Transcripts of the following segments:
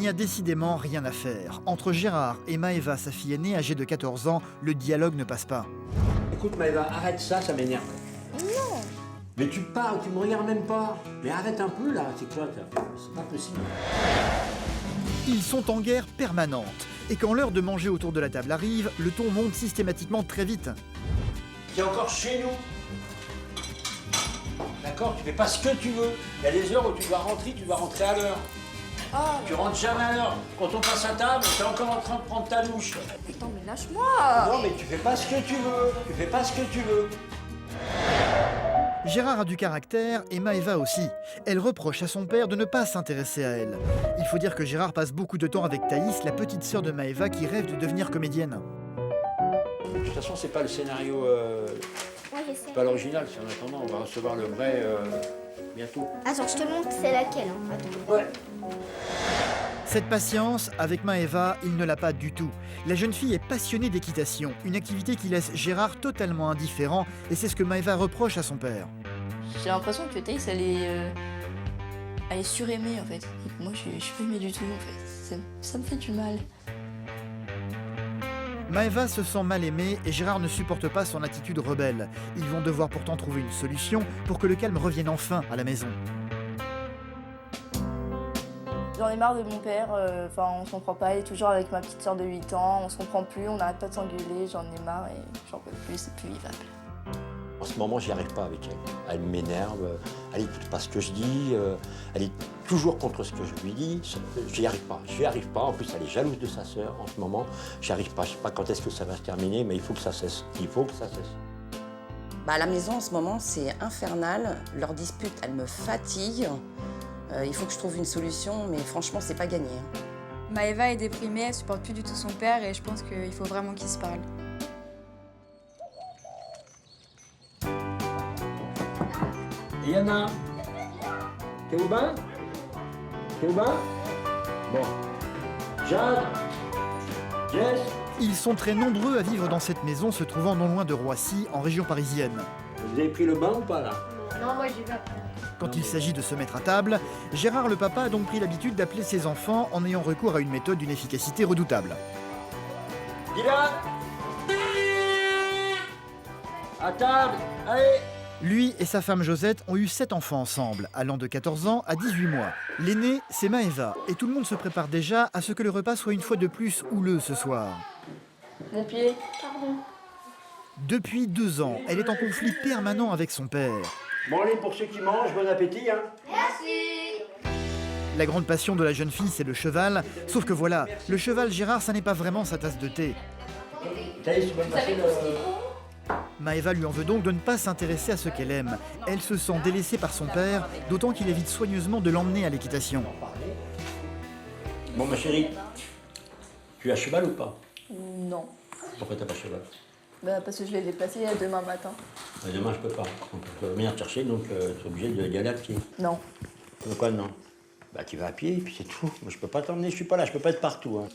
n'y a décidément rien à faire. Entre Gérard et Maëva, sa fille aînée, âgée de 14 ans, le dialogue ne passe pas. Écoute Maëva, arrête ça m'énerve. Non. Mais tu parles, tu me regardes même pas. Mais arrête un peu là, c'est quoi ça? C'est pas possible. Ils sont en guerre permanente. Et quand l'heure de manger autour de la table arrive, le ton monte systématiquement très vite. T'es encore chez nous. D'accord? Tu fais pas ce que tu veux. Il y a des heures où tu dois rentrer à l'heure. Ah, Tu rentres jamais à l'heure. Quand on passe à table, t'es encore en train de prendre ta douche. putain, mais lâche-moi. Non mais tu fais pas ce que tu veux. Tu fais pas ce que tu veux. Gérard a du caractère et Maëva aussi. Elle reproche à son père de ne pas s'intéresser à elle. Il faut dire que Gérard passe beaucoup de temps avec Thaïs, la petite sœur de Maëva qui rêve de devenir comédienne. De toute façon, c'est pas le scénario, Ouais, je sais. pas l'original. C'est en attendant, on va recevoir le vrai bientôt. Attends, je te montre c'est laquelle. Hein. Attends. Ouais. Cette patience, avec Maëva, il ne l'a pas du tout. La jeune fille est passionnée d'équitation, une activité qui laisse Gérard totalement indifférent, et c'est ce que Maëva reproche à son père. J'ai l'impression que Thaïs, elle est suraimée en fait. Et moi, je suis pas aimée du tout en fait. Ça me fait du mal. Maëva se sent mal aimée et Gérard ne supporte pas son attitude rebelle. Ils vont devoir pourtant trouver une solution pour que le calme revienne enfin à la maison. J'en ai marre de mon père, on se comprend pas, il est toujours avec ma petite soeur de 8 ans, on se comprend plus, on n'arrête pas de s'engueuler, j'en ai marre et j'en peux plus, c'est plus vivable. En ce moment, j'y arrive pas avec elle. Elle m'énerve, elle écoute pas ce que je dis, elle est toujours contre ce que je lui dis. J'y arrive pas. En plus, elle est jalouse de sa sœur en ce moment. J'y arrive pas. Je sais pas quand est-ce que ça va se terminer, mais il faut que ça cesse. Il faut que ça cesse. Bah, à la maison, en ce moment, c'est infernal. Leur dispute, elle me fatigue. Il faut que je trouve une solution, mais franchement, c'est pas gagné. Maëva est déprimée, elle supporte plus du tout son père et je pense qu'il faut vraiment qu'ils se parlent. Et Yana, t'es au bain? T'es au bain? Bon. Jade, Jess. Ils sont très nombreux à vivre dans cette maison se trouvant non loin de Roissy, en région parisienne. Vous avez pris le bain ou pas là? Non, moi j'y vais. Quand il s'agit de se mettre à table, Gérard le papa a donc pris l'habitude d'appeler ses enfants en ayant recours à une méthode d'une efficacité redoutable. Dylan, à table, allez. Lui et sa femme Josette ont eu 7 enfants ensemble, allant de 14 ans à 18 mois. L'aîné, c'est Maëva, et tout le monde se prépare déjà à ce que le repas soit une fois de plus houleux ce soir. Mon pied. Pardon. Depuis 2 ans, elle est en conflit permanent avec son père. Bon allez, pour ceux qui mangent, bon appétit hein. La grande passion de la jeune fille, c'est le cheval, sauf que voilà, le cheval Gérard, ça n'est pas vraiment sa tasse de thé. Thaïs, tu vas me passer le... Maëva lui en veut donc de ne pas s'intéresser à ce qu'elle aime. Elle se sent délaissée par son père, d'autant qu'il évite soigneusement de l'emmener à l'équitation. Bon ma chérie, tu as cheval ou pas? Non. Pourquoi t'as pas cheval? Bah, parce que je l'ai déplacé demain matin. Demain je peux pas. On peut venir te chercher donc tu es obligé d'y aller à pied. Non. Pourquoi non? Bah tu vas à pied et puis c'est tout. Moi je peux pas t'emmener, je suis pas là, je peux pas être partout. Hein.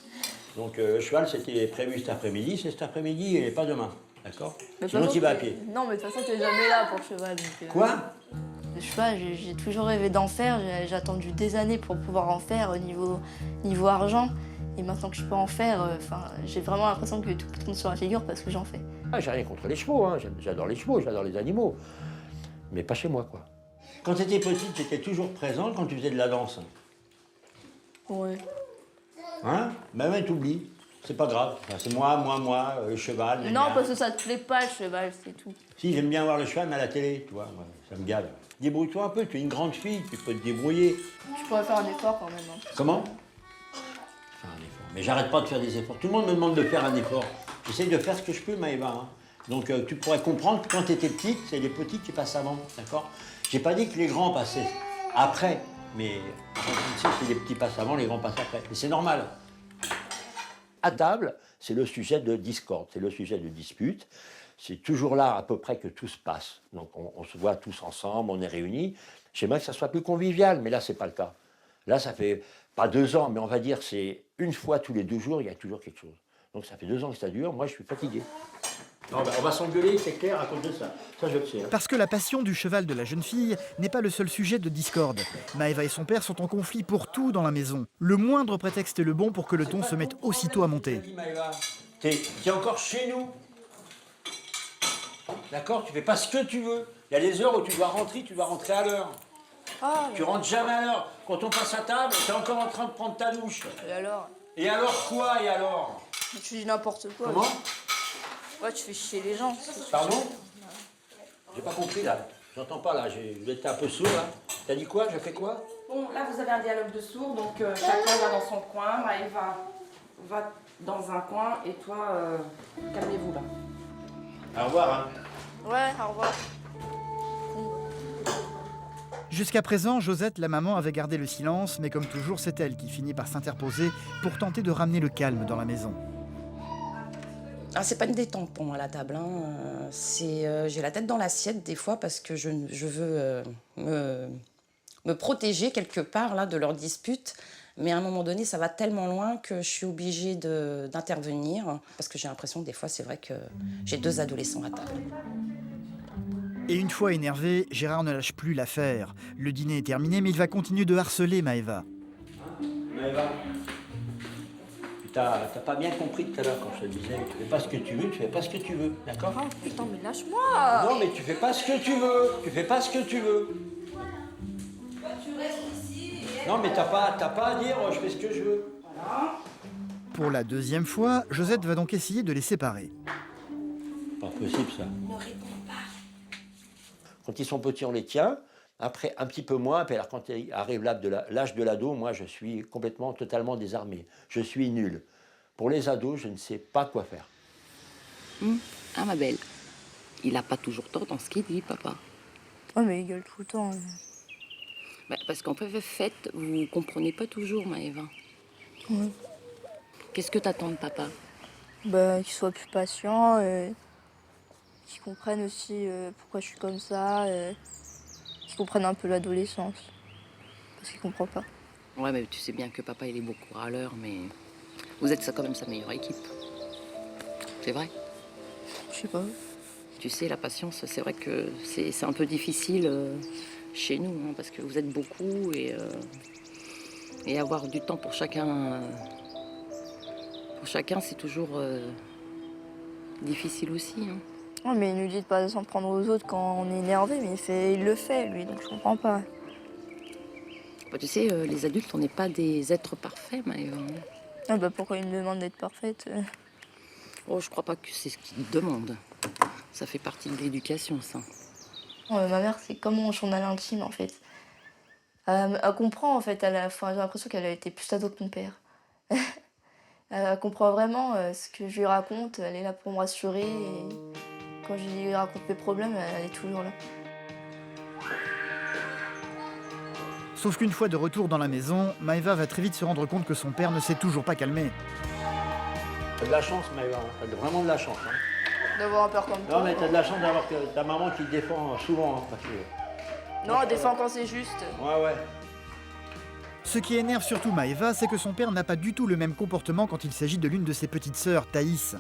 Donc le cheval c'était prévu cet après-midi, c'est cet après-midi et pas demain. D'accord? Sinon tu vas à pied. Non, mais de toute façon, t'es jamais là pour le cheval. Quoi? Le cheval, j'ai toujours rêvé d'en faire. J'ai attendu des années pour pouvoir en faire au niveau argent. Et maintenant que je peux en faire, j'ai vraiment l'impression que tout tombe sur la figure parce que j'en fais. Ah, j'ai rien contre les chevaux, hein. J'adore les chevaux, j'adore les animaux. Mais pas chez moi, quoi. Quand tu étais petite, tu étais toujours présente quand tu faisais de la danse. Ouais. Hein? Ben ouais, t'oublies. C'est pas grave. Enfin, c'est moi, le cheval. Non, parce que ça te plaît pas, le cheval, c'est tout. Si, j'aime bien voir le cheval, mais à la télé, tu vois, moi, ça me gave. Débrouille-toi un peu, tu es une grande fille, tu peux te débrouiller. Je pourrais faire un effort quand même. Hein. Comment? Faire un effort. Mais j'arrête pas de faire des efforts. Tout le monde me demande de faire un effort. J'essaie de faire ce que je peux, Maëva. Hein. Donc tu pourrais comprendre que quand tu étais petite, c'est les petits qui passent avant, d'accord? J'ai pas dit que les grands passaient après, mais quand tu sais, c'est les petits passent avant, les grands passent après. Mais c'est normal. À table, c'est le sujet de discorde, c'est le sujet de dispute. C'est toujours là à peu près que tout se passe. Donc on se voit tous ensemble, on est réunis. J'aimerais que ça soit plus convivial, mais là, c'est pas le cas. Là, ça fait pas 2 ans, mais on va dire c'est une fois tous les 2 jours, il y a toujours quelque chose. Donc ça fait 2 ans que ça dure, moi je suis fatigué. Non, on va s'engueuler, c'est clair, à cause de ça. Ça, je le sais. Hein. Parce que la passion du cheval de la jeune fille n'est pas le seul sujet de discorde. Maëva et son père sont en conflit pour tout dans la maison. Le moindre prétexte est le bon pour que le ton se mette aussitôt à monter. T'es encore chez nous. D'accord? Tu fais pas ce que tu veux. Il y a des heures où tu dois rentrer à l'heure. Ah, Tu rentres jamais à l'heure. Quand on passe à table, t'es encore en train de prendre ta douche. et alors? Et alors quoi, et alors? Tu dis n'importe quoi. Comment? Ouais, tu fais chier les gens. Pardon? J'ai pas compris là. J'entends pas là. Vous êtes un peu sourd là. T'as dit quoi? Je fais quoi? Bon, là, vous avez un dialogue de sourds, donc chacun va dans son coin. Maëva va dans un coin et toi, calmez-vous là. Au revoir. Hein. Ouais, au revoir. Jusqu'à présent, Josette, la maman, avait gardé le silence, mais comme toujours, c'est elle qui finit par s'interposer pour tenter de ramener le calme dans la maison. Ah, c'est pas une détente pour moi la table. Hein. J'ai la tête dans l'assiette des fois parce que je veux me protéger quelque part là de leurs disputes. Mais à un moment donné, ça va tellement loin que je suis obligée d'intervenir parce que j'ai l'impression que des fois, c'est vrai que j'ai 2 adolescents à table. Et une fois énervé, Gérard ne lâche plus l'affaire. Le dîner est terminé, mais il va continuer de harceler Maëva. Maëva, t'as pas bien compris tout à l'heure quand je te disais, tu fais pas ce que tu veux, tu fais pas ce que tu veux, d'accord? Oh putain, mais lâche-moi! Non, mais tu fais pas ce que tu veux, tu fais pas ce que tu veux. Non, mais t'as pas à dire je fais ce que je veux. Pour la deuxième fois, Josette va donc essayer de les séparer. Pas possible ça. Ne réponds pas. Quand ils sont petits, on les tient. Après, un petit peu moins. Puis alors, quand arrive l'âge de l'ado, moi, je suis totalement désarmé. Je suis nul. Pour les ados, je ne sais pas quoi faire. Ah, ma belle, il a pas toujours tort dans ce qu'il dit, papa. Oh, mais il gueule tout le temps. Bah, parce qu'en fait, vous comprenez pas toujours, Maëva. Ouais. Qu'est-ce que t'attends de papa? Bah, qu'il soit plus patient, qu'il comprenne aussi pourquoi je suis comme ça, qu'il comprenne un peu l'adolescence. Parce qu'il comprend pas. Ouais, mais tu sais bien que papa, il est beaucoup râleur, mais vous êtes quand même sa meilleure équipe. C'est vrai? Je sais pas. Tu sais, la patience, c'est vrai que c'est un peu difficile chez nous, hein, parce que vous êtes beaucoup et avoir du temps pour chacun, c'est toujours difficile aussi. Hein. Oh, mais il nous dit de pas s'en prendre aux autres quand on est énervé, mais il le fait, lui, donc je comprends pas. Bah, tu sais, les adultes, on n'est pas des êtres parfaits, Maëva. Ah bah pourquoi il me demande d'être parfaite? Oh, je crois pas que c'est ce qu'ils demandent. Ça fait partie de l'éducation, ça. Ma mère, c'est comme mon journal intime, en fait. Elle comprend, en fait. J'ai l'impression qu'elle a été plus ado que mon père. Elle comprend vraiment ce que je lui raconte. Elle est là pour me rassurer. Et quand je lui raconte mes problèmes, elle est toujours là. Sauf qu'une fois de retour dans la maison, Maëva va très vite se rendre compte que son père ne s'est toujours pas calmé. T'as de la chance, Maëva. T'as vraiment de la chance. Hein. D'avoir un père comme toi. Non, mais t'as de la chance d'avoir ta maman qui te défend souvent. Hein, parce que... Non, elle défend quand c'est juste. Ouais. Ce qui énerve surtout Maëva, c'est que son père n'a pas du tout le même comportement quand il s'agit de l'une de ses petites sœurs, Thaïs.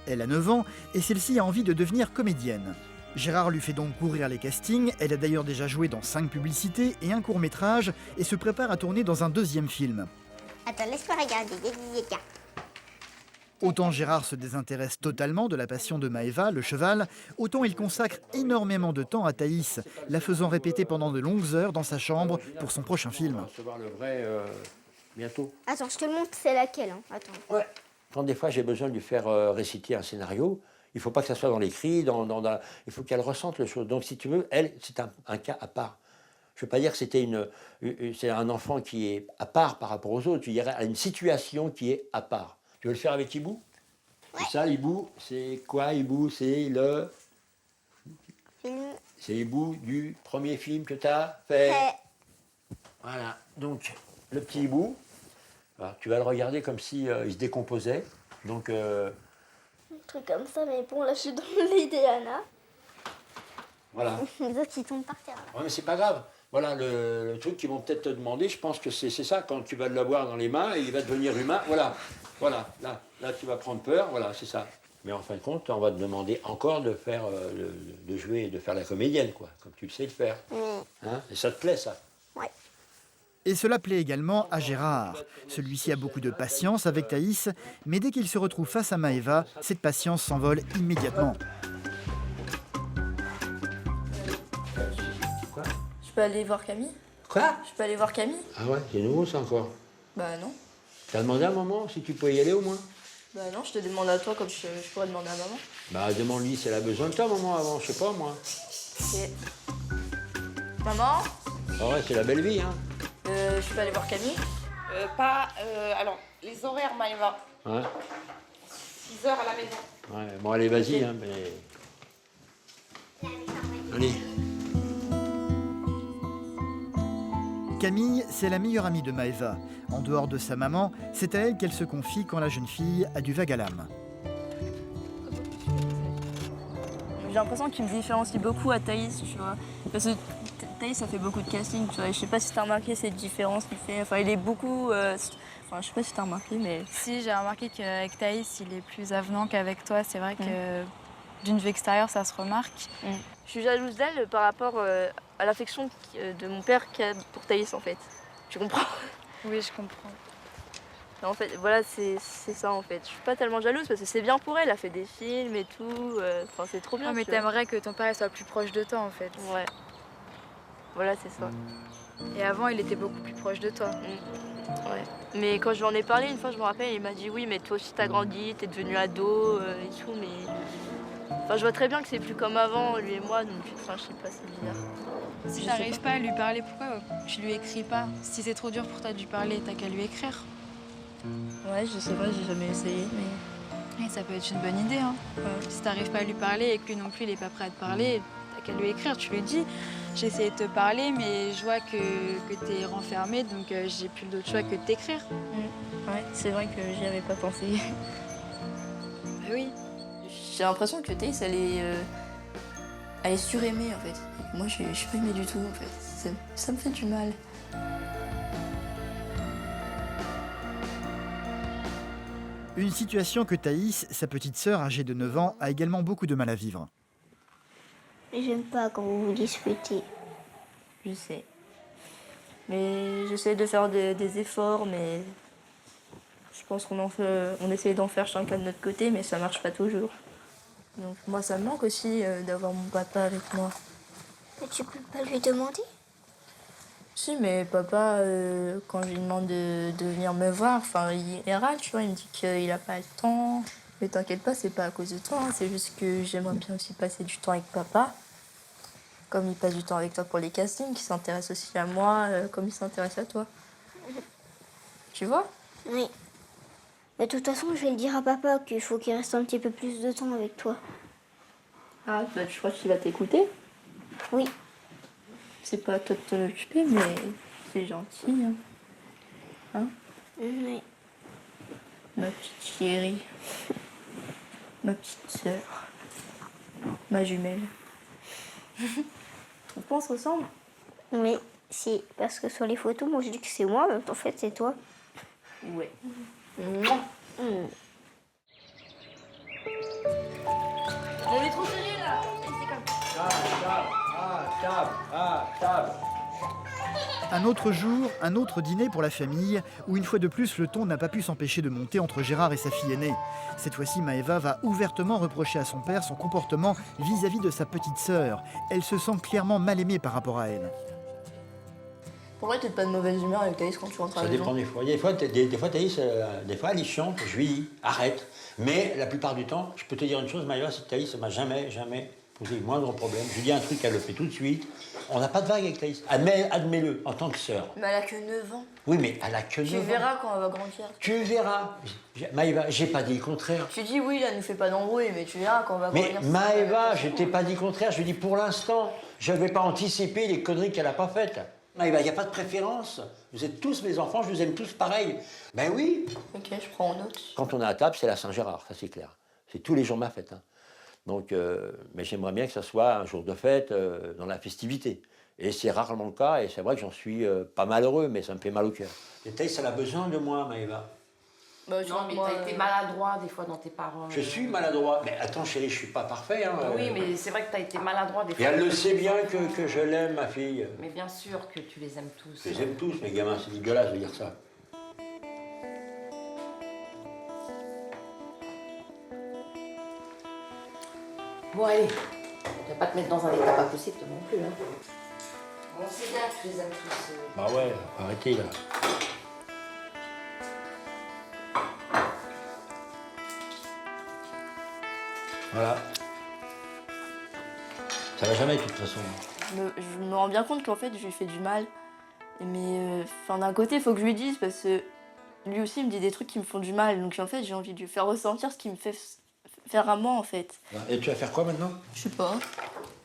Elle a 9 ans et celle-ci a envie de devenir comédienne. Gérard lui fait donc courir les castings, elle a d'ailleurs déjà joué dans 5 publicités et un court-métrage et se prépare à tourner dans un 2e film. Attends, laisse-moi regarder. Autant Gérard se désintéresse totalement de la passion de Maëva, le cheval, autant il consacre énormément de temps à Thaïs, la faisant répéter pendant de longues heures dans sa chambre pour son prochain film. On va recevoir le vrai bientôt. Attends, je te le montre, c'est laquelle, hein. Attends. Ouais. Quand des fois j'ai besoin de lui faire réciter un scénario, il ne faut pas que ça soit dans l'écrit, il faut qu'elle ressente le chose. Donc si tu veux, elle, c'est un cas à part. Je ne veux pas dire que c'est un enfant qui est à part par rapport aux autres, je dirais à une situation qui est à part. Tu veux le faire avec Ibou? Ouais. C'est ça, Ibou, c'est quoi Ibou? C'est le... Film. C'est Ibou du premier film que tu as fait. Voilà, donc le petit Ibou, alors, tu vas le regarder comme si il se décomposait. Donc... Un truc comme ça, mais bon, là, je suis dans l'idée, Anna. Voilà. Les autres, ils tombent par terre, là. Ouais, mais c'est pas grave. Voilà, le truc qu'ils vont peut-être te demander, je pense que c'est ça, quand tu vas l'avoir dans les mains, et il va devenir humain. Voilà, là, tu vas prendre peur, voilà, c'est ça. Mais en fin de compte, on va te demander encore de faire, de jouer, de faire la comédienne, quoi, comme tu le sais le faire. Hein, et ça te plaît, ça? Et cela plaît également à Gérard. Celui-ci a beaucoup de patience avec Thaïs, mais dès qu'il se retrouve face à Maëva, cette patience s'envole immédiatement. Je peux aller voir Camille? Quoi? Je peux aller voir Camille? Ah ouais, c'est nouveau, ça, encore. Bah non. T'as demandé à maman si tu pouvais y aller, au moins? Bah non, je te demande à toi comme je pourrais demander à maman. Bah, demande-lui si elle a besoin de toi, maman, avant, je sais pas, moi. Et... Maman? Ah ouais, c'est la belle vie, hein. Je peux aller voir Camille? Alors, les horaires, Maëva. Ouais, 6 heures à la maison. ouais. Bon, allez, vas-y, hein, mais... Allez. Camille, c'est la meilleure amie de Maëva. En dehors de sa maman, c'est à elle qu'elle se confie quand la jeune fille a du vague à l'âme. J'ai l'impression qu'il me différencie beaucoup à Thaïs, tu vois. Parce que Thaïs, ça fait beaucoup de casting, tu vois. Et je sais pas si t'as remarqué cette différence qu'il fait. Enfin, il est beaucoup... Enfin, je sais pas si t'as remarqué, mais... Si, j'ai remarqué qu'avec Thaïs, il est plus avenant qu'avec toi. C'est vrai que d'une vue extérieure, ça se remarque. Je suis jalouse d'elle par rapport à l'affection de mon père qu'il a pour Thaïs, en fait. Tu comprends? Oui, je comprends. En fait, voilà, c'est ça, en fait. Je suis pas tellement jalouse parce que c'est bien pour elle. Elle a fait des films et tout. Enfin, c'est trop bien. Ah, mais tu vois. t'aimerais que ton père il soit plus proche de toi, en fait. Ouais. Voilà, c'est ça. Et avant, il était beaucoup plus proche de toi. Ouais. Mais quand je lui en ai parlé, une fois, je me rappelle, il m'a dit oui, mais toi aussi t'as grandi, t'es devenu ado et tout, mais. Enfin, je vois très bien que c'est plus comme avant, lui et moi, donc enfin, je sais pas, c'est bizarre. Si Je t'arrives sais pas à lui parler, pourquoi tu lui écris pas? Si c'est trop dur pour toi de lui parler, t'as qu'à lui écrire. Ouais, je sais pas, j'ai jamais essayé, mais. Et ça peut être une bonne idée, hein. Si t'arrives pas à lui parler et que lui non plus il est pas prêt à te parler, t'as qu'à lui écrire, tu lui dis. J'ai essayé de te parler, mais je vois que t'es renfermée, donc j'ai plus d'autre choix que de t'écrire. Ouais, c'est vrai que j'y avais pas pensé. Bah oui. J'ai l'impression que Thaïs, elle est suraimée, en fait. Moi, je suis pas aimée du tout, en fait. Ça me fait du mal. Une situation que Thaïs, sa petite sœur âgée de 9 ans, a également beaucoup de mal à vivre. J'aime pas quand vous vous disputez. Je sais. Mais j'essaie de faire des efforts, mais je pense on essaie d'en faire chacun de notre côté, mais ça marche pas toujours. Donc moi, ça me manque aussi d'avoir mon papa avec moi. Mais tu peux pas lui demander? Si, mais papa, quand je lui demande de venir me voir, enfin, il râle, tu vois, il me dit qu'il a pas le temps. Mais t'inquiète pas, c'est pas à cause de toi, hein, c'est juste que j'aimerais bien aussi passer du temps avec papa. Comme il passe du temps avec toi pour les castings, il s'intéresse aussi à moi, comme il s'intéresse à toi. Tu vois? Oui. Mais de toute façon, je vais le dire à papa qu'il faut qu'il reste un petit peu plus de temps avec toi. Ah, bah, tu crois qu'il va t'écouter? Oui. C'est pas à toi de t'en occuper, mais c'est gentil. Hein? Oui. Ma petite chérie. Ma petite sœur. Ma jumelle. On se ressemble? Mais si, parce que sur les photos, moi je dis que c'est moi, mais en fait c'est toi. Ouais. On est trop serrés là. Un autre jour, un autre dîner pour la famille, où une fois de plus le ton n'a pas pu s'empêcher de monter entre Gérard et sa fille aînée. Cette fois-ci, Maëva va ouvertement reprocher à son père son comportement vis-à-vis de sa petite sœur. Elle se sent clairement mal aimée par rapport à elle. Pourquoi t'es pas de mauvaise humeur avec Thaïs quand tu rentres à Ça la dépend maison? des fois. Des fois, Thaïs, des fois, elle est chiante, je lui dis, arrête. Mais la plupart du temps, je peux te dire une chose, Maëva, c'est que Thaïs, ça m'a jamais posé le moindre problème. Je lui dis un truc, elle le fait tout de suite. On n'a pas de vague avec Thaïs. Admets-le, en tant que sœur. Mais elle a que 9 ans. Oui, mais elle a que 9 ans. Tu verras quand elle va grandir. Tu verras. Maëva, j'ai pas dit le contraire. Tu dis oui, là, nous fait pas d'embrouille, mais tu verras quand on va Mais grandir. Maëva, je t'ai pas dit le contraire. Je lui dis pour l'instant, je ne vais pas anticiper les conneries qu'elle n'a pas faites. Maëva, il n'y a pas de préférence. Vous êtes tous mes enfants, je vous aime tous pareil. Ben oui. Ok, je prends en note. Quand on est à table, c'est la Saint-Gérard, ça c'est clair. C'est tous les jours ma fête. Hein. Donc, mais j'aimerais bien que ça soit un jour de fête dans la festivité. Et c'est rarement le cas, et c'est vrai que j'en suis pas malheureux, mais ça me fait mal au cœur. Et Thaïs, elle a besoin de moi, Maëva. Bah, Non, mais t'as été maladroit des fois dans tes paroles. Je suis maladroit. Mais attends, chérie, je suis pas parfait. Hein, Oui, mais c'est vrai que t'as été maladroit des fois. Et elle le sait bien que je l'aime, ma fille. Mais bien sûr que tu les aimes tous. Je les aime tous, mes gamins. C'est dégueulasse de dire ça. Bon, allez. Tu vas pas te mettre dans un état pas possible, toi non plus. Hein. Bon, c'est bien que tu les aimes tous. Bah ouais, arrêtez là. Voilà. Ça va jamais de toute façon. Je me rends bien compte qu'en fait, je lui fais du mal. Mais d'un côté, il faut que je lui dise parce que lui aussi il me dit des trucs qui me font du mal. Donc en fait, j'ai envie de lui faire ressentir ce qu'il me fait faire à moi en fait. Et tu vas faire quoi maintenant? Je sais pas.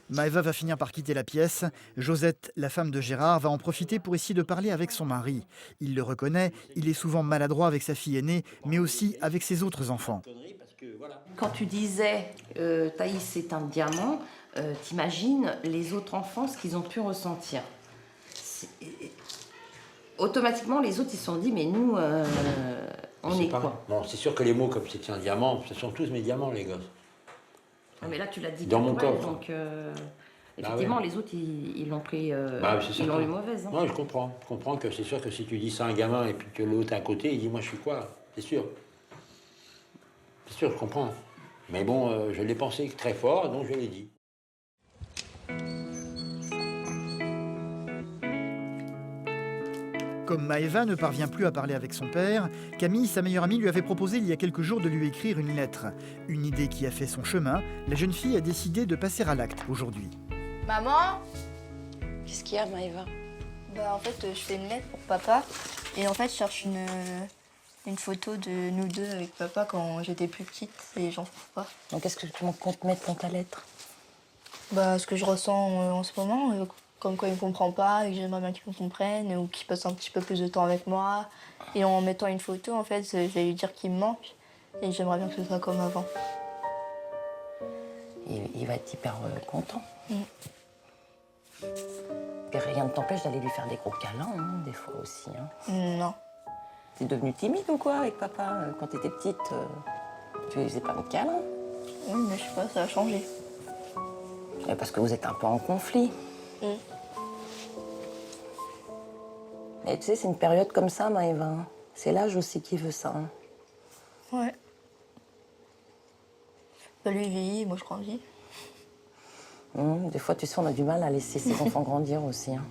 Maëva va finir par quitter la pièce. Josette, la femme de Gérard, va en profiter pour essayer de parler avec son mari. Il le reconnaît, il est souvent maladroit avec sa fille aînée, mais aussi avec ses autres enfants. Quand tu disais Thaïs c'est un diamant, t'imagines les autres enfants ce qu'ils ont pu ressentir. Automatiquement les autres ils se sont dit mais nous on est quoi? Non, c'est sûr que les mots comme c'était un diamant, ce sont tous mes diamants les gosses. Ah, mais là tu l'as dit dans mon pour elle, coffre. donc effectivement les autres ils l'ont pris, ils l'ont eu mauvaise. Hein. Non, je comprends que c'est sûr que si tu dis ça à un gamin et puis que l'autre à côté, il dit moi je suis quoi? C'est sûr. C'est sûr, je comprends. Mais bon, je l'ai pensé très fort, donc je l'ai dit. Comme Maëva ne parvient plus à parler avec son père, Camille, sa meilleure amie, lui avait proposé il y a quelques jours de lui écrire une lettre. Une idée qui a fait son chemin, la jeune fille a décidé de passer à l'acte aujourd'hui. Maman? Qu'est-ce qu'il y a Maëva? Bah en fait, je fais une lettre pour papa. Et en fait, je cherche une photo de nous deux avec papa quand j'étais plus petite et j'en trouve pas. Donc qu'est-ce que tu comptes mettre dans ta lettre? Bah ce que je ressens en ce moment, comme quoi il me comprend pas et que j'aimerais bien qu'il me comprenne ou qu'il passe un petit peu plus de temps avec moi. Et en mettant une photo, en fait, je vais lui dire qu'il me manque et j'aimerais bien que ce soit comme avant. Il va être hyper content. Mm. Et rien ne t'empêche d'aller lui faire des gros câlins, hein, des fois aussi. Hein. Non. T'es devenue timide ou quoi avec papa? Quand t'étais petite, tu lui faisais pas de câlins? Oui, mais je sais pas, ça a changé. Parce que vous êtes un peu en conflit. Mm. Et tu sais, c'est une période comme ça, Maëva. Hein. C'est l'âge aussi qui veut ça. Hein. Ouais. Bah lui, il vieillit, moi je grandis. Des fois, tu sais, on a du mal à laisser ses enfants grandir aussi. Hein.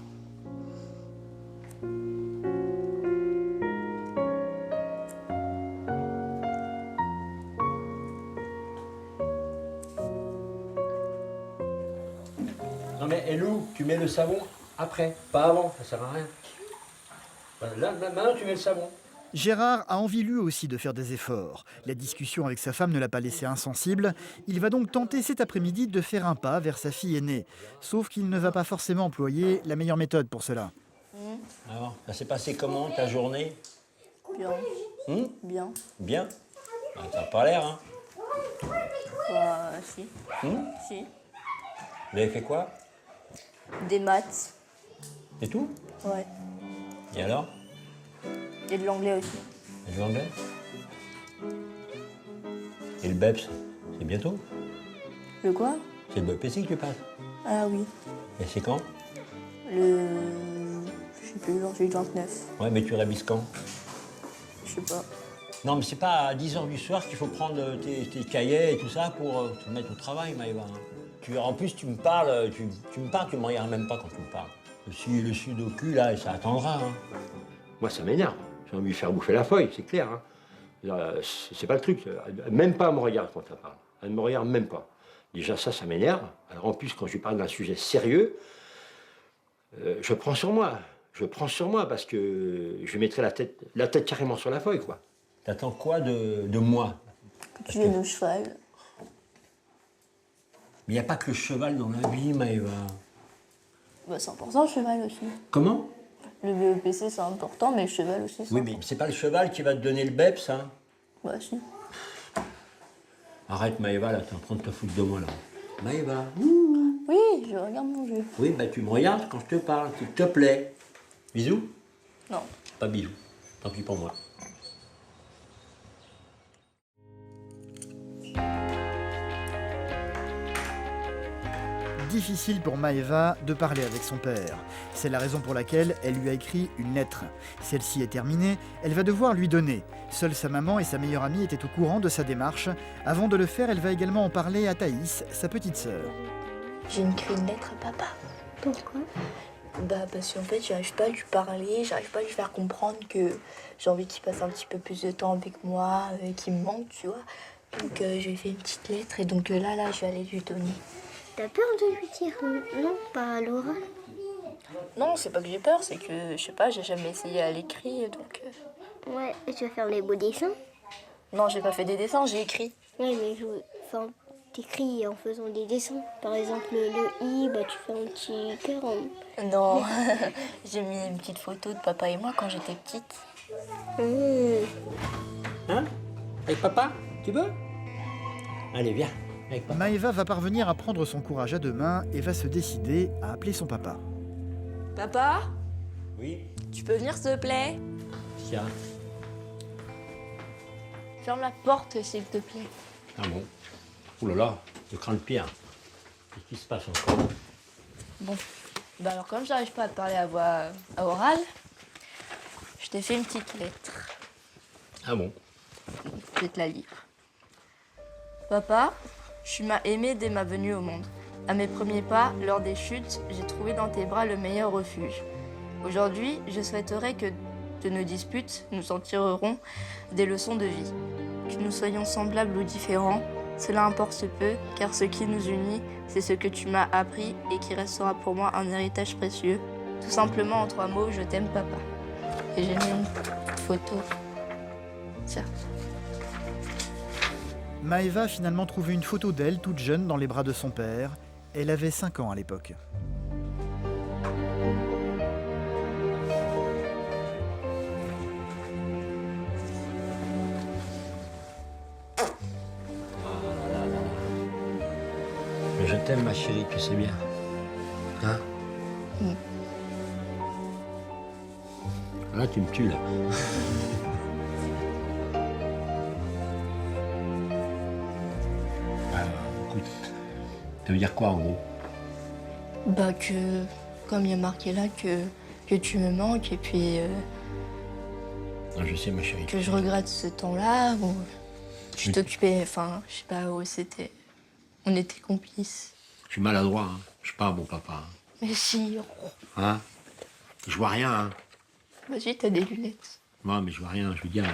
Non mais Elou, tu mets le savon après, pas avant, ça sert à rien. Là, maintenant tu mets le savon. Gérard a envie lui aussi de faire des efforts. La discussion avec sa femme ne l'a pas laissé insensible. Il va donc tenter cet après-midi de faire un pas vers sa fille aînée. Sauf qu'il ne va pas forcément employer la meilleure méthode pour cela. Alors, ça s'est passé comment ta journée? Bien. Bien. Bien. Ah, t'as pas l'air, hein? Bah, si. Si. Vous avez fait quoi? Des maths. Et tout? Ouais. Et alors? Et de l'anglais aussi. Et de l'anglais? Et le BEPS, c'est bientôt? Le quoi? C'est le BEPC que tu passes? Ah oui. Et c'est quand? Je sais plus, genre j'ai eu le 29. Ouais, mais tu révises quand? Je sais pas. Non, mais c'est pas à 10h du soir qu'il faut prendre tes cahiers et tout ça pour te mettre au travail, Maëva. En plus, tu me parles, tu me regardes même pas quand tu me parles. Le sudoku, là, ça attendra. Hein. Moi, ça m'énerve. J'ai envie de lui faire bouffer la feuille, c'est clair. Hein. C'est pas le truc. Même pas elle me regarde quand elle parle. Elle ne me regarde même pas. Déjà, ça m'énerve. Alors, en plus, quand je lui parle d'un sujet sérieux, je prends sur moi. Je prends sur moi parce que je mettrai la tête carrément sur la feuille, quoi. T'attends quoi de moi? Que tu viennes au cheval. Mais il n'y a pas que le cheval dans la vie, Maëva. Bah, c'est important le cheval aussi. Comment? Le BEPC c'est important, mais le cheval aussi c'est Oui, important. mais c'est pas le cheval qui va te donner le BEPS, hein? Bah si. Arrête, Maëva, là, t'es en train de te foutre de moi, là. Maëva. Oui, je regarde mon jeu. Oui, bah tu me regardes quand je te parle, s'il te plaît. Bisous? Non. Pas bisous. Tant pis pour moi. difficile pour Maëva de parler avec son père. C'est la raison pour laquelle elle lui a écrit une lettre. Celle-ci est terminée, elle va devoir lui donner. Seule sa maman et sa meilleure amie étaient au courant de sa démarche. Avant de le faire, elle va également en parler à Thaïs, sa petite sœur. J'ai écrit une lettre à papa. Pourquoi? Parce qu'en fait, j'arrive pas à lui parler, j'arrive pas à lui faire comprendre que j'ai envie qu'il passe un petit peu plus de temps avec moi, qu'il me manque, tu vois. Donc, je lui ai fait une petite lettre et donc là, je vais aller lui donner. T'as peur de lui dire non, pas à l'oral? Non, c'est pas que j'ai peur, c'est que, je sais pas, j'ai jamais essayé à l'écrit, donc... Ouais, et tu vas faire les beaux dessins? Non, j'ai pas fait des dessins, j'ai écrit. Oui, mais enfin, t'écris en faisant des dessins. Par exemple, le I, bah, tu fais un petit cœur. Non, j'ai mis une petite photo de papa et moi quand j'étais petite. Hein? Avec papa? Tu veux? Allez, viens. Avec papa. Maëva va parvenir à prendre son courage à deux mains et va se décider à appeler son papa. Papa, Oui? tu peux venir s'il te plaît? Tiens. Ferme la porte s'il te plaît. Ah bon? Ouh là là, je crains le pire. Qu'est-ce qui se passe encore? Bon, bah alors comme j'arrive pas à te parler à voix orale, je t'ai fait une petite lettre. Ah bon? Je vais te la lire. Papa, tu m'as aimé dès ma venue au monde. À mes premiers pas, lors des chutes, j'ai trouvé dans tes bras le meilleur refuge. Aujourd'hui, je souhaiterais que de nos disputes, nous en tirerons des leçons de vie. Que nous soyons semblables ou différents, cela importe peu, car ce qui nous unit, c'est ce que tu m'as appris et qui restera pour moi un héritage précieux. Tout simplement en 3 mots, je t'aime papa. Et j'ai mis une photo. Certes. Maëva a finalement trouvé une photo d'elle toute jeune dans les bras de son père. Elle avait 5 ans à l'époque. Mais je t'aime, ma chérie, tu sais bien. Hein? Là, tu me tues, là. Alors, écoute, ça veut dire quoi, en gros? Bah que, comme il y a marqué là, que tu me manques et puis Ah, je sais, ma chérie. que je regrette ce temps-là où je t'occupais, enfin, je sais pas où c'était. On était complices. Je suis maladroit, hein. Je suis pas un bon papa. Hein? Mais si, Hein? Je vois rien, hein. vas-y, t'as des lunettes. Non, mais je vois rien, je veux dire...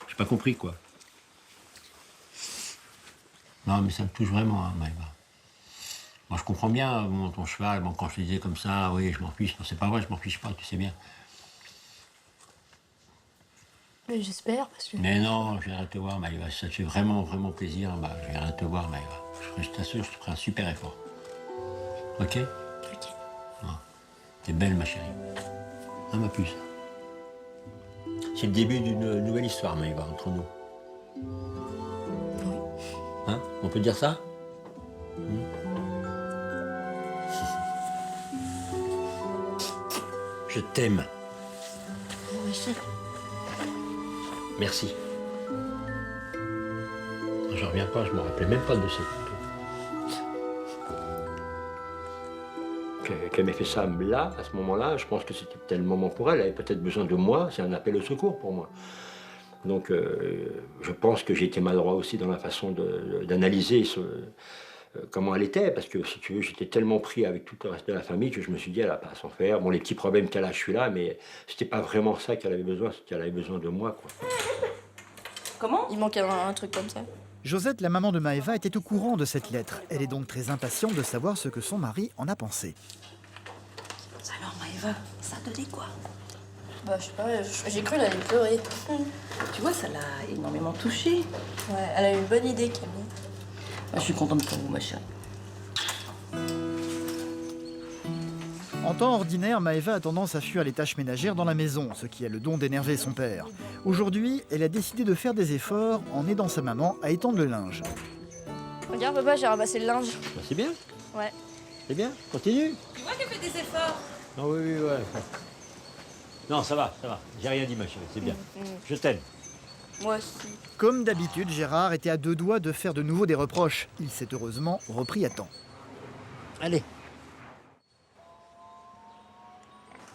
J'ai pas compris, quoi. Non, mais ça me touche vraiment, hein, Maëva. Moi, je comprends bien, bon, ton cheval, bon, quand je te disais comme ça, oui, je m'en fiche. Non, c'est pas vrai, je m'en fiche pas, tu sais bien. Mais j'espère, parce que... Mais non, je viendrai te voir, Maëva. Si ça te fait vraiment, vraiment plaisir, bah, je viendrai te voir, Maëva. Je t'assure, je te ferai un super effort. Ok? Ok. T'es belle, ma chérie. Hein, ma puce? C'est le début d'une nouvelle histoire, Maëva, entre nous. Oui. Hein? On peut dire ça? Je t'aime. Moi aussi. Merci. Je reviens pas, je me rappelais même pas de cette photo. Qu'elle m'ait fait ça là, à ce moment-là, je pense que c'était peut-être le moment pour elle. Elle avait peut-être besoin de moi, c'est un appel au secours pour moi. Donc je pense que j'ai été maladroit aussi dans la façon d'analyser comment elle était, parce que si tu veux, j'étais tellement pris avec tout le reste de la famille que je me suis dit, elle n'a pas à s'en faire. Bon, les petits problèmes qu'elle a, je suis là, mais c'était pas vraiment ça qu'elle avait besoin, c'était qu'elle avait besoin de moi, quoi. Comment? Il manque un truc comme ça. Josette, la maman de Maëva, était au courant de cette lettre. Elle est donc très impatiente de savoir ce que son mari en a pensé. Alors, Maëva, ça te dit quoi? Bah, je sais pas, j'ai cru qu'elle allait pleurer. Tu vois, ça l'a énormément touchée. Ouais, elle a eu une bonne idée, Camille. Ah, je suis contente pour vous, ma chérie. En temps ordinaire, Maëva a tendance à fuir les tâches ménagères dans la maison, ce qui a le don d'énerver son père. Aujourd'hui, elle a décidé de faire des efforts en aidant sa maman à étendre le linge. Regarde, papa, j'ai ramassé le linge. Bah, c'est bien, Ouais. c'est bien, continue. Tu vois qu'elle fait des efforts? Ah oui, oui, ouais. Non, ça va, j'ai rien dit, ma chérie, c'est bien. Je t'aime. Moi aussi. Comme d'habitude, Gérard était à 2 doigts de faire de nouveau des reproches. Il s'est heureusement repris à temps. Allez.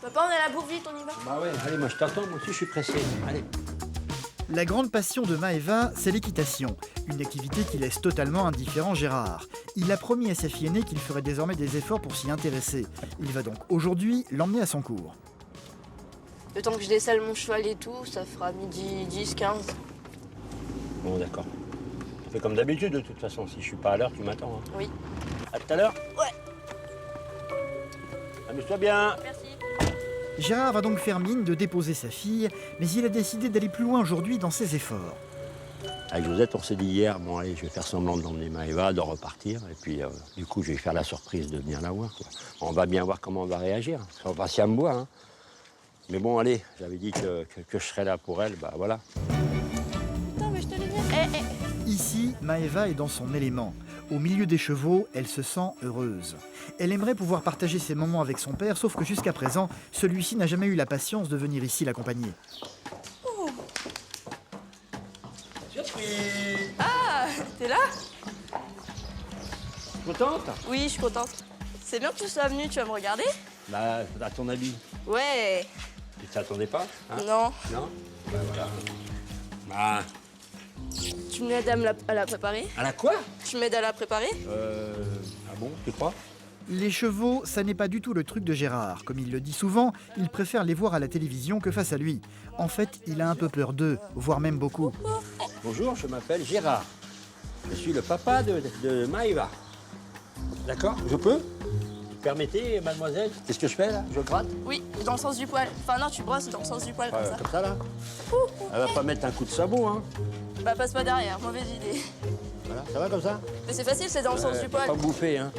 Papa, on est à la bourre, vite, on y va. Bah ouais, allez, moi je t'attends, moi aussi je suis pressé. Allez. La grande passion de Maëva, c'est l'équitation, une activité qui laisse totalement indifférent Gérard. Il a promis à sa fille aînée qu'il ferait désormais des efforts pour s'y intéresser. Il va donc aujourd'hui l'emmener à son cours. Le temps que je desselle mon cheval et tout, ça fera midi 10, 15. Bon, d'accord. On fait comme d'habitude de toute façon. Si je suis pas à l'heure, tu m'attends. Hein. Oui. À tout à l'heure. Ouais. Amuse-toi bien. Merci. Gérard va donc faire mine de déposer sa fille, mais il a décidé d'aller plus loin aujourd'hui dans ses efforts. Avec Josette, on s'est dit hier, bon allez, je vais faire semblant de l'emmener Maëva, de repartir. Et puis, du coup, je vais faire la surprise de venir la voir. Quoi. On va bien voir comment on va réagir. On va pas si elle me voit. Hein. Mais bon, allez, j'avais dit que je serais là pour elle, bah voilà. Attends, mais je te l'ai dit. Ici, Maëva est dans son élément. Au milieu des chevaux, elle se sent heureuse. Elle aimerait pouvoir partager ses moments avec son père, sauf que jusqu'à présent, celui-ci n'a jamais eu la patience de venir ici l'accompagner. Ah, t'es là? Contente? Oui, je suis contente. C'est bien que tu sois venu, tu vas me regarder? Bah, à ton avis. Ouais. Tu t'attendais pas? Hein? Non. Non? Bah voilà. Bah, Tu m'aides à la préparer? à la quoi? Tu m'aides à la préparer? Ah bon, tu crois? Les chevaux, ça n'est pas du tout le truc de Gérard. Comme il le dit souvent, il préfère les voir à la télévision que face à lui. En fait, il a un peu peur d'eux, voire même beaucoup. Bonjour, je m'appelle Gérard. Je suis le papa de Maëva. D'accord? Je peux? Vous permettez, mademoiselle? Qu'est-ce que je fais là? Je gratte? Oui, dans le sens du poil. Enfin non, tu brosses dans le sens du poil comme ça. Comme ça là? Elle va pas mettre un coup de sabot, hein? Bah passe pas derrière, mauvaise idée. Voilà, ça va comme ça? Mais c'est facile, c'est dans le sens du poil. Pas bouffer, hein?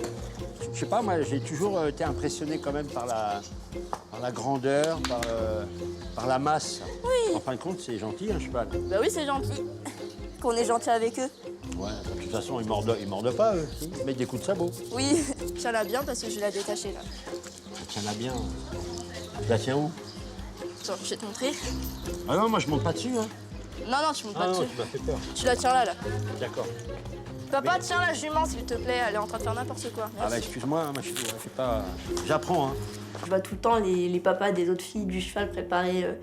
Je sais pas, moi j'ai toujours été impressionné quand même par la grandeur, par la masse. Oui. En fin de compte, c'est gentil un cheval. Bah oui, c'est gentil. Qu'on est gentil avec eux. Ouais, de toute façon, ils mordent pas, eux. Ils mettent des coups de sabot. Oui, tiens-la bien parce que je vais la détacher là. Tiens-la bien. Tu la tiens où? Attends, je vais te montrer. Ah non, moi je monte pas dessus, hein. Non, non, tu montes pas Ah non, dessus. tu m'as fait peur. Tu la tiens là. D'accord. Papa, tiens la jument s'il te plaît, elle est en train de faire n'importe quoi. Ah bah excuse-moi, moi je sais pas. J'apprends, hein. Je vois tout le temps les papas des autres filles du cheval préparer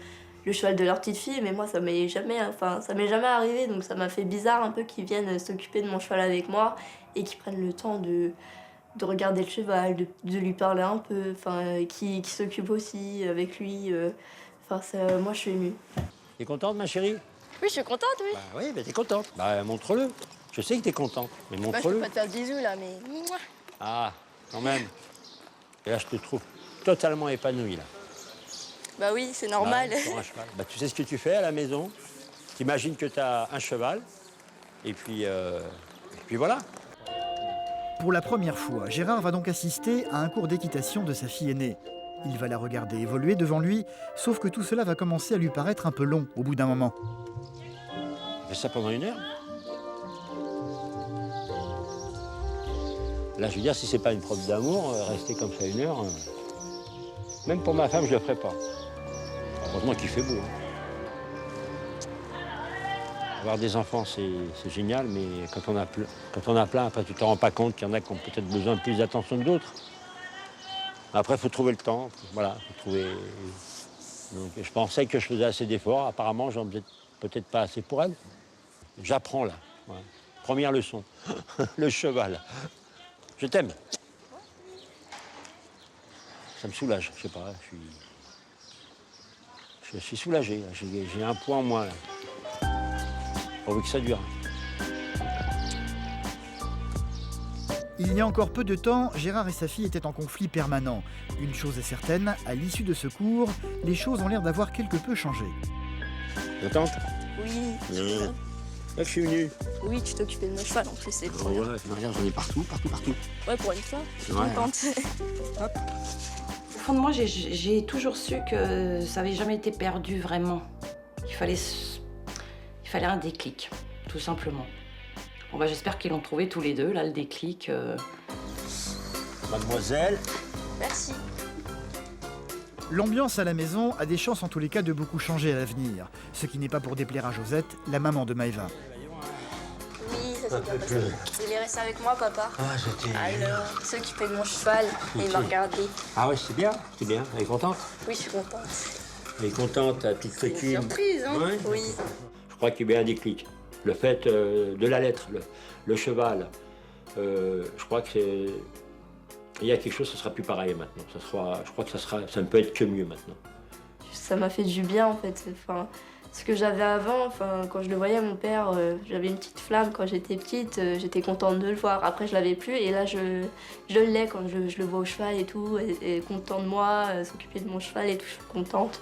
le cheval de leur petite fille, mais moi ça m'est jamais arrivé, donc ça m'a fait bizarre un peu qu'ils viennent s'occuper de mon cheval avec moi et qu'ils prennent le temps de regarder le cheval, de lui parler un peu, enfin qui s'occupe aussi avec lui. Moi je suis émue. T'es contente, ma chérie? Oui, je suis contente, oui. Bah oui, bah t'es contente. Bah montre-le. Je sais que t'es contente, mais Bah, je peux montre-le. pas te faire de bisous là, mais. Mouah. Ah, quand même. Et là, je te trouve totalement épanoui, là. Bah oui, c'est normal. Bah, pour un cheval. Bah, tu sais ce que tu fais à la maison. T'imagines que t'as un cheval. Et puis voilà. Pour la première fois, Gérard va donc assister à un cours d'équitation de sa fille aînée. Il va la regarder évoluer devant lui, sauf que tout cela va commencer à lui paraître un peu long au bout d'un moment. On fait ça pendant 1 heure. Là, je veux dire, si c'est pas une preuve d'amour, rester comme ça 1 heure, même pour ma femme, je le ferai pas. Heureusement qu'il fait beau. Hein. Avoir des enfants, c'est génial, mais quand on a plein, après, tu t'en rends pas compte qu'il y en a qui ont peut-être besoin de plus d'attention que d'autres. Après, il faut trouver le temps. Voilà, faut trouver. Donc, je pensais que je faisais assez d'efforts. Apparemment, j'en faisais peut-être pas assez pour elle. J'apprends là. Voilà. Première leçon, le cheval. Je t'aime. Ça me soulage, je sais pas. Je suis soulagé. J'ai un poids en moins là. Pourvu que ça dure. Il y a encore peu de temps, Gérard et sa fille étaient en conflit permanent. Une chose est certaine, à l'issue de ce cours, les choses ont l'air d'avoir quelque peu changé. Contente? Oui. Là, je suis venu. Oui, tu t'occupais de mon cheval en plus, c'est Oh, trop bien. voilà, regarde, j'en ai partout. Ouais, pour une fois, je suis Ouais. contente. Au fond de moi, j'ai toujours su que ça n'avait jamais été perdu vraiment. Il fallait un déclic, tout simplement. Bon, bah, j'espère qu'ils l'ont trouvé tous les deux, là, le déclic. Mademoiselle. Merci. L'ambiance à la maison a des chances en tous les cas de beaucoup changer à l'avenir, ce qui n'est pas pour déplaire à Josette, la maman de Maëva. Oui, ça s'est bien passé. Il est resté avec moi, papa. Ah, j'étais... Alors, il s'est occupé de mon cheval et il m'a regardé. Ah oui, c'est bien, c'est bien. Elle est contente? Oui, je suis contente. Elle est contente, ta petite C'est une coquine. surprise, hein? Ouais. Oui. Je crois qu'il y a eu un déclic. Le fait de la lettre, le cheval, je crois que c'est... Il y a quelque chose, ce sera plus pareil maintenant. Je crois que ça ne peut être que mieux maintenant. Ça m'a fait du bien, en fait. Enfin, ce que j'avais avant, enfin, quand je le voyais, mon père, j'avais une petite flamme quand j'étais petite, j'étais contente de le voir. Après, je l'avais plus et là, je l'ai quand je le vois au cheval et tout, et content de moi, s'occuper de mon cheval et tout, je suis contente.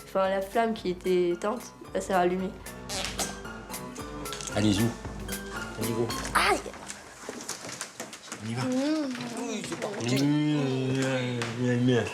Enfin, la flamme qui était éteinte, elle s'est rallumée. Allez-y. Allez, go. Aïe! On y va. Oui, c'est pas Mmh,